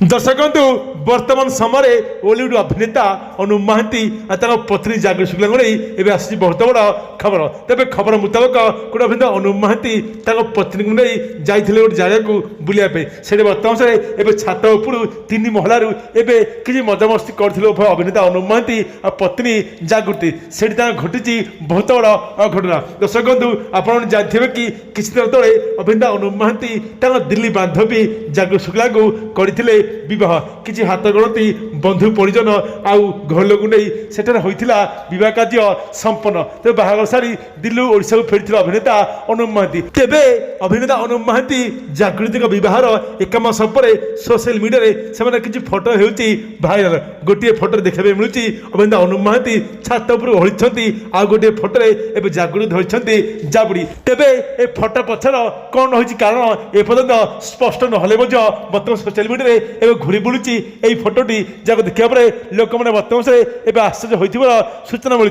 दर्शक बंधु वर्तमान समय ओलीउड अभिनेता अनुप महांती पत्नी जागृति शुक्ला नहीं आसी बहुत बड़ खबर। तेज खबर मुताबक गोटे अभिनेता अनुप महांती पत्नी को नहीं जाते गोटे जगह को बुलाया से बर्तमान से छात उपर 3 महलार किसी मजामस्ती करते अभिनेता अनुप महांती और पत्नी जागृति से घटी बहुत बड़ घटना। दर्शक बंधु आप जानते कि किसी दिन तले अभिनेता अनुप महांती दिल्ली बांधवी जागृति शुक्ला को करते विवाह किसी हाथ गणती बंधु परिजन आउ घर लोक नहीं सेठार होइथिला विवाह कार्य संपन्न। तेज बाहागर सारी दिल्ली ओडिशा को फेरी अभिनेता अनुप महांती। तेबे अभिनेता अनुप महांती जागृति विवाहर एक मास पर सोशल मीडिया से किसी फोटो होती भाइराल। गोटे फोटो देखा मिलूँ अभिनेता अनुप महांती छात उपर ओढ़ी आ गोटे फोटो एवं जागृति धरती जाबुड़ी। तेबे ए फोटो पछर कौन रही कारण एपर्यंत स्पष्ट नहले बर्तमान सोशल मीडिया घूरी बुलूची फोटोटी जहाँ देखा लोक मैंने बर्तमान से आश्चर्य होती सूचना मिली।